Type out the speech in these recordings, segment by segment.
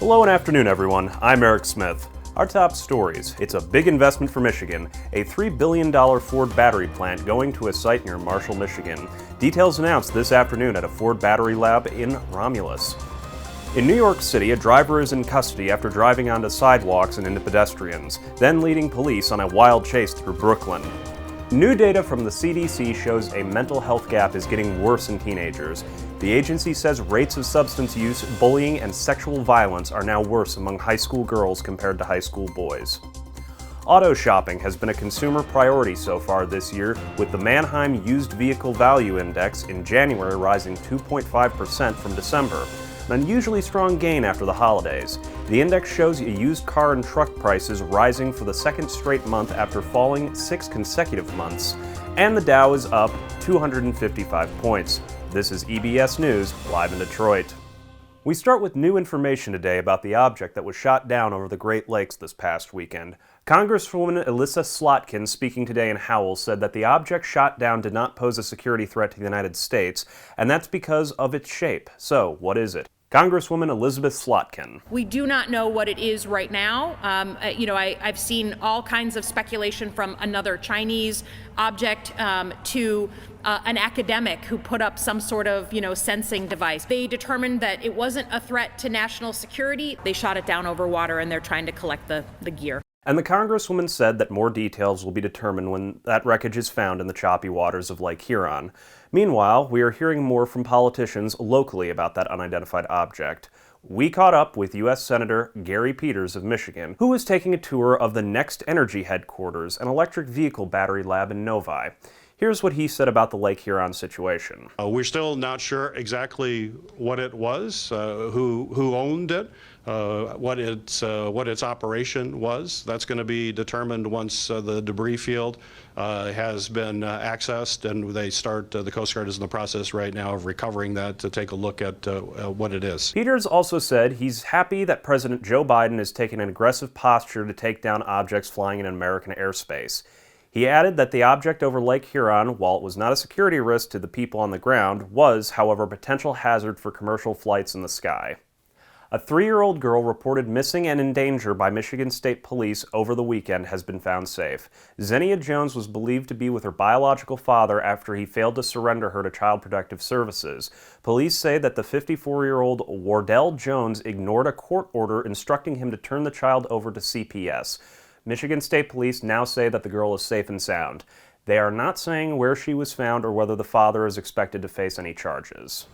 Hello and afternoon, everyone. I'm Eric Smith. Our top stories. It's a big investment for Michigan, a $3 billion Ford battery plant going to a site near Marshall, Michigan. Details announced this afternoon at a Ford battery lab in Romulus. In New York City, a driver is in custody after driving onto sidewalks and into pedestrians, then leading police on a wild chase through Brooklyn. New data from the CDC shows a mental health gap is getting worse in teenagers. The agency says rates of substance use, bullying, and sexual violence are now worse among high school girls compared to high school boys. Auto shopping has been a consumer priority so far this year, with the Manheim Used Vehicle Value Index in January rising 2.5% from December, an unusually strong gain after the holidays. The index shows used car and truck prices rising for the second straight month after falling 6 consecutive months, and the Dow is up 255 points. This is EBS News, live in Detroit. We start with new information today about the object that was shot down over the Great Lakes this past weekend. Congresswoman Elissa Slotkin, speaking today in Howell, said that the object shot down did not pose a security threat to the United States, and that's because of its shape. So, what is it? Congresswoman Elizabeth Slotkin. We do not know what it is right now. I've seen all kinds of speculation from another Chinese object to an academic who put up some sort of, sensing device. They determined that it wasn't a threat to national security. They shot it down over water and they're trying to collect the gear. And the Congresswoman said that more details will be determined when that wreckage is found in the choppy waters of Lake Huron. Meanwhile, we are hearing more from politicians locally about that unidentified object. We caught up with U.S. Senator Gary Peters of Michigan, who was taking a tour of the Next Energy headquarters, an electric vehicle battery lab in Novi. Here's what he said about the Lake Huron situation. We're still not sure exactly what it was, who owned it, what its operation was. That's going to be determined once the debris field has been accessed, and the Coast Guard is in the process right now of recovering that to take a look at what it is. Peters also said he's happy that President Joe Biden is taking an aggressive posture to take down objects flying in American airspace. He added that the object over Lake Huron, while it was not a security risk to the people on the ground, was, however, a potential hazard for commercial flights in the sky. A 3-year-old girl reported missing and in danger by Michigan State Police over the weekend has been found safe. Xenia Jones was believed to be with her biological father after he failed to surrender her to Child Protective Services. Police say that the 54-year-old Wardell Jones ignored a court order instructing him to turn the child over to CPS. Michigan State Police now say that the girl is safe and sound. They are not saying where she was found or whether the father is expected to face any charges.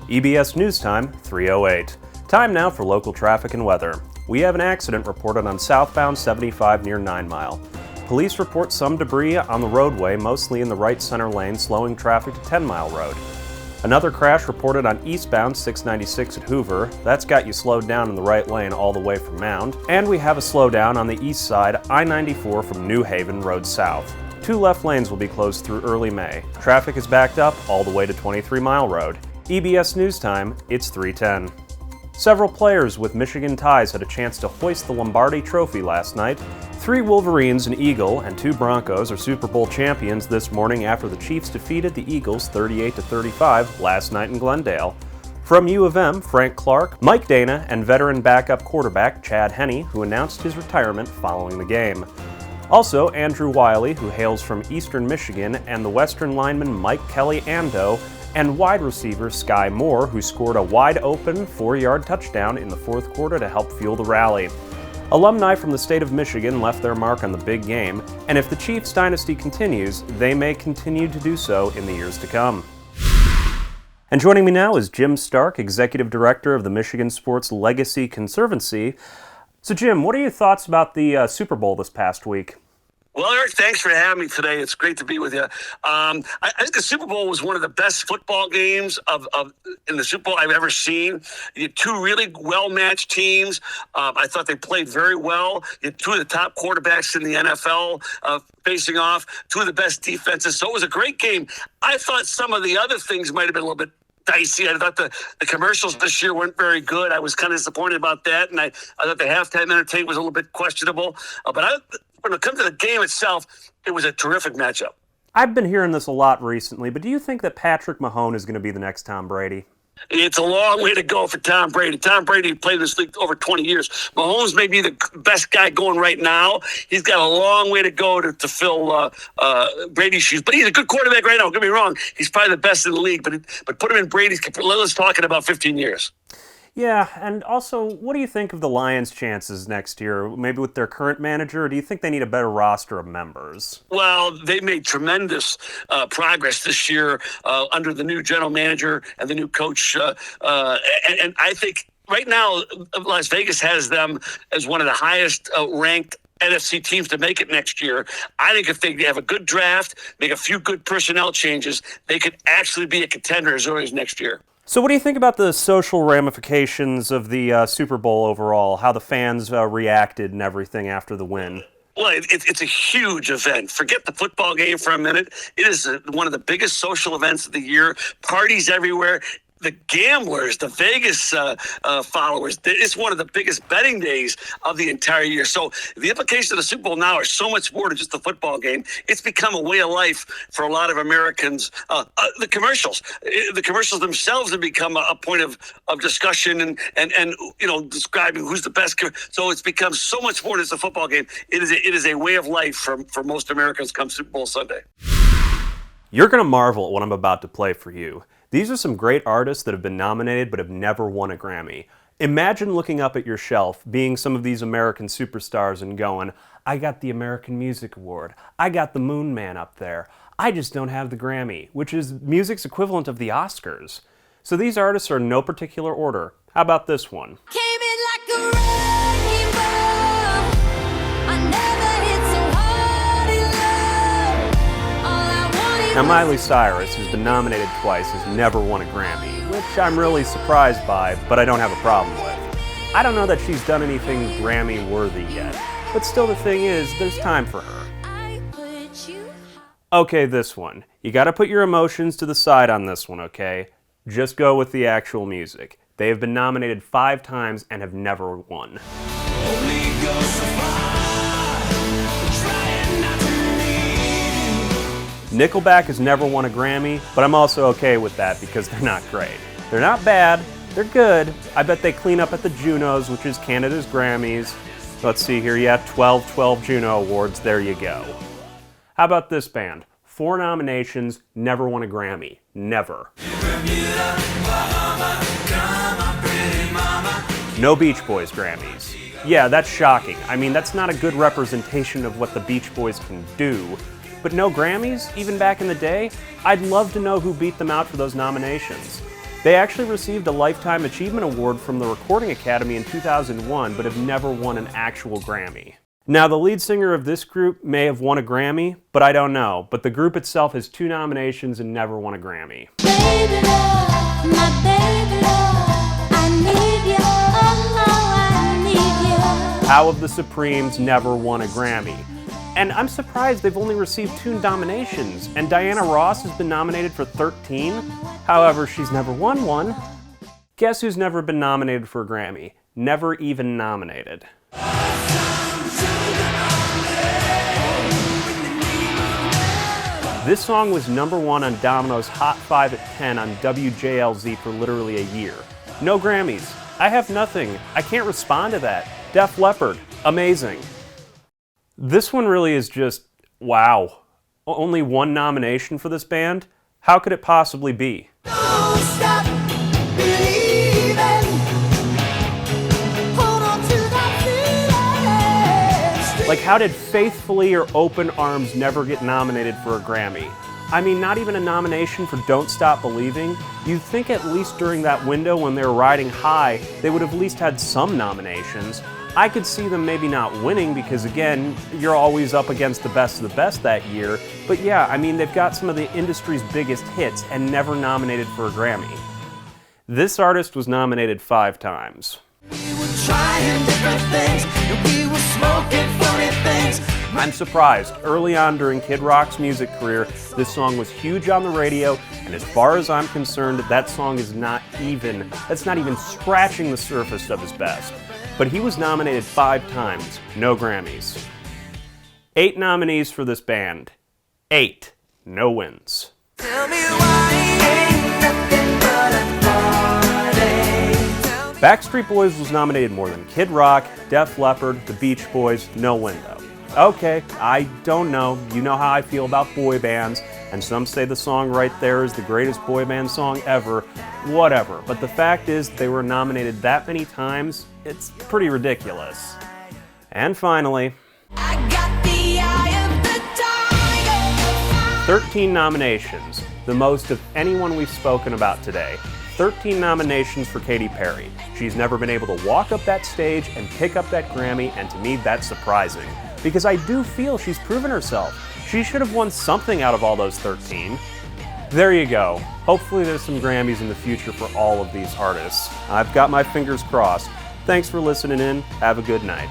EBS News Time, 3:08. Time now for local traffic and weather. We have an accident reported on southbound 75 near 9 Mile. Police report some debris on the roadway, mostly in the right center lane, slowing traffic to 10 Mile Road. Another crash reported on eastbound 696 at Hoover. That's got you slowed down in the right lane all the way from Mound. And we have a slowdown on the east side, I-94 from New Haven Road south. 2 left lanes will be closed through early May. Traffic is backed up all the way to 23 Mile Road. EBS News Time, it's 3:10. Several players with Michigan ties had a chance to hoist the Lombardi Trophy last night. 3 Wolverines, an Eagle, and 2 Broncos are Super Bowl champions this morning after the Chiefs defeated the Eagles 38-35 last night in Glendale. From U of M, Frank Clark, Mike Dana, and veteran backup quarterback Chad Henne, who announced his retirement following the game. Also, Andrew Wiley, who hails from Eastern Michigan, and the Western lineman Mike Kelly Ando, and wide receiver Sky Moore, who scored a wide-open 4-yard touchdown in the fourth quarter to help fuel the rally. Alumni from the state of Michigan left their mark on the big game, and if the Chiefs dynasty continues, they may continue to do so in the years to come. And joining me now is Jim Stark, Executive Director of the Michigan Sports Legacy Conservancy. So Jim, what are your thoughts about the Super Bowl this past week? Well, Eric, thanks for having me today. It's great to be with you. I think the Super Bowl was one of the best football games in the Super Bowl I've ever seen. You had 2 really well-matched teams. I thought they played very well. You had 2 of the top quarterbacks in the NFL facing off, 2 of the best defenses. So it was a great game. I thought some of the other things might have been a little bit dicey. I thought the commercials this year weren't very good. I was kind of disappointed about that, and I thought the halftime entertainment was a little bit questionable. When it comes to the game itself, it was a terrific matchup. I've been hearing this a lot recently, but do you think that Patrick Mahomes is going to be the next Tom Brady? It's a long way to go for Tom Brady. Tom Brady played this league over 20 years. Mahomes may be the best guy going right now. He's got a long way to go to fill Brady's shoes. But he's a good quarterback right now. Don't get me wrong. He's probably the best in the league. But put him in Brady's. Let's talk in about 15 years. Yeah, and also, what do you think of the Lions' chances next year? Maybe with their current manager, or do you think they need a better roster of members? Well, they made tremendous progress this year under the new general manager and the new coach. And I think right now, Las Vegas has them as one of the highest ranked NFC teams to make it next year. I think if they have a good draft, make a few good personnel changes, they could actually be a contender as early as next year. So what do you think about the social ramifications of the Super Bowl overall, how the fans reacted and everything after the win? Well, it's a huge event. Forget the football game for a minute. It is one of the biggest social events of the year. Parties everywhere. The gamblers, the Vegas followers, it's one of the biggest betting days of the entire year. So the implications of the Super Bowl now are so much more than just a football game. It's become a way of life for a lot of Americans. The commercials themselves have become a point of discussion and describing who's the best. So it's become so much more than just a football game. It is a way of life for most Americans come Super Bowl Sunday. You're going to marvel at what I'm about to play for you. These are some great artists that have been nominated but have never won a Grammy. Imagine looking up at your shelf, being some of these American superstars and going, I got the American Music Award, I got the Moon Man up there, I just don't have the Grammy, which is music's equivalent of the Oscars. So these artists are in no particular order. How about this one? Came in like a wrecking ball. I never hit so hard in love. All I wanted Now Miley Cyrus, who's been nominated twice, has never won a Grammy, which I'm really surprised by, but I don't have a problem with. I don't know that she's done anything Grammy-worthy yet, but still the thing is, there's time for her. I put you. Okay, this one. You gotta put your emotions to the side on this one, okay? Just go with the actual music. They have been nominated 5 times and have never won. Nickelback has never won a Grammy, but I'm also okay with that because they're not great. They're not bad, they're good. I bet they clean up at the Junos, which is Canada's Grammys. Let's see here, yeah, 12 Juno Awards, there you go. How about this band? 4 nominations, never won a Grammy. Never. No Beach Boys Grammys. Yeah, that's shocking. I mean, that's not a good representation of what the Beach Boys can do. But no Grammys, even back in the day? I'd love to know who beat them out for those nominations. They actually received a Lifetime Achievement Award from the Recording Academy in 2001, but have never won an actual Grammy. Now, the lead singer of this group may have won a Grammy, but I don't know. But the group itself has 2 nominations and never won a Grammy. Baby love, my baby love. I need you. Oh, I need you. How have the Supremes never won a Grammy? And I'm surprised they've only received 2 nominations, and Diana Ross has been nominated for 13. However, she's never won one. Guess who's never been nominated for a Grammy? Never even nominated. This song was #1 on Domino's Hot 5 at 10 on WJLZ for literally a year. No Grammys. I have nothing. I can't respond to that. Def Leppard. Amazing. This one really is just, wow. Only 1 nomination for this band? How could it possibly be? Don't stop believing. Hold on to that feeling. Like, how did Faithfully or Open Arms never get nominated for a Grammy? I mean, not even a nomination for Don't Stop Believing. You'd think at least during that window when they were riding high, they would have at least had some nominations. I could see them maybe not winning because, again, you're always up against the best of the best that year. But yeah, I mean, they've got some of the industry's biggest hits and never nominated for a Grammy. This artist was nominated 5 times. We were trying different things, and we were smoking funny things. I'm surprised. Early on during Kid Rock's music career, this song was huge on the radio, and as far as I'm concerned, that song is not even scratching the surface of his best. But he was nominated 5 times, no Grammys. 8 nominees for this band. 8, no wins. Tell me why ain't nothing but a Backstreet Boys was nominated more than Kid Rock, Def Leppard, The Beach Boys, No Window. Okay, I don't know. You know how I feel about boy bands, and some say the song right there is the greatest boy band song ever. Whatever. But the fact is, they were nominated that many times, it's pretty ridiculous. And finally, I got the eye of the tiger. 13 nominations, the most of anyone we've spoken about today. 13 nominations for Katy Perry. She's never been able to walk up that stage and pick up that Grammy, and to me that's surprising. Because I do feel she's proven herself. She should have won something out of all those 13. There you go. Hopefully there's some Grammys in the future for all of these artists. I've got my fingers crossed. Thanks for listening in. Have a good night.